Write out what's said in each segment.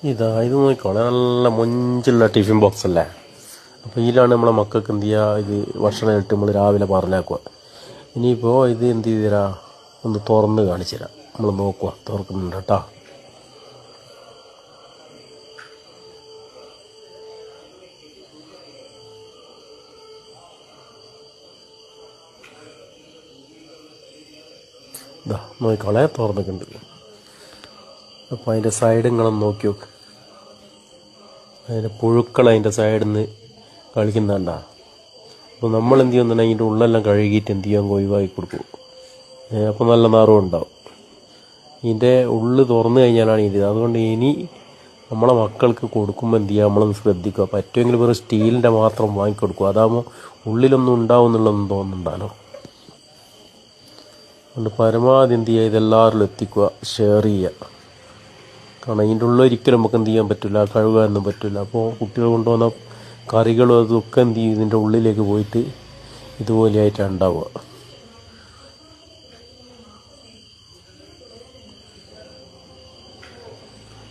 ഇത് നോക്കിക്കോളെ, നല്ല മൊഞ്ചുള്ള tiffin box അല്ലേ. അപ്പോൾ ഇതിലാണ് നമ്മളെ മക്കൾക്ക് എന്ത് ചെയ്യുക, ഇത് ഭക്ഷണം ഇട്ട് നമ്മൾ രാവിലെ പറഞ്ഞേക്കുക. ഇനിയിപ്പോൾ ഇത് എന്ത് ചെയ്ത് തരാം, ഒന്ന് തുറന്ന് കാണിച്ചു തരാം. നമ്മൾ നോക്കുക, തുറക്കുന്നുണ്ട് കേട്ടോ. ഇതാ നോക്കിക്കോളെ, തുറന്നിട്ടുണ്ട്. അപ്പോൾ അതിൻ്റെ സൈഡ് നിങ്ങളൊന്ന് നോക്കി നോക്ക്. അതിൻ്റെ പുഴുക്കൾ അതിൻ്റെ സൈഡിൽ നിന്ന് കളിക്കുന്നുണ്ടാ. അപ്പോൾ നമ്മൾ എന്ത് ചെയ്യുന്നുണ്ടെങ്കിൽ അതിൻ്റെ ഉള്ളെല്ലാം കഴുകിയിട്ട് എന്ത് ചെയ്യാൻ ഒഴിവാക്കി കൊടുക്കും. അപ്പോൾ നല്ല നിറവും ഉണ്ടാവും. ഇതിൻ്റെ ഉള്ളു തുറന്നു കഴിഞ്ഞാലാണ് ഇത്. അതുകൊണ്ട് ഇനി നമ്മളെ മക്കൾക്ക് കൊടുക്കുമ്പോൾ എന്ത് ചെയ്യുക, നമ്മളൊന്ന് ശ്രദ്ധിക്കുക. പറ്റുമെങ്കിൽ വെറും സ്റ്റീലിൻ്റെ മാത്രം വാങ്ങിക്കൊടുക്കുക. അതാകുമ്പോൾ ഉള്ളിലൊന്നും ഉണ്ടാവും എന്നുള്ളതൊന്നും തോന്നുന്നുണ്ടല്ലോ. അതുകൊണ്ട് പരമാവധി എന്ത് ചെയ്യുക, ഇതെല്ലാവരിലും എത്തിക്കുക, ഷെയർ ചെയ്യുക. കാരണം ഇതിൻ്റെ ഉള്ളിൽ ഒരിക്കലും നമുക്ക് എന്ത് ചെയ്യാൻ പറ്റില്ല, കഴുകാനൊന്നും പറ്റില്ല. അപ്പോൾ കുട്ടികൾ കൊണ്ടുവന്ന കറികളും അതൊക്കെ എന്ത് ചെയ്യും, ഇതിൻ്റെ ഉള്ളിലേക്ക് പോയിട്ട് ഇതുപോലെയായിട്ടാണ് ഉണ്ടാവുക.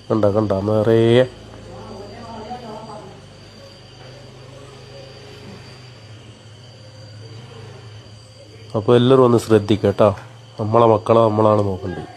കണ്ട നിറയെ. അപ്പോൾ എല്ലാവരും ഒന്ന് ശ്രദ്ധിക്കുക കേട്ടോ. നമ്മളെ മക്കളെ നമ്മളാണ് നോക്കേണ്ടത്.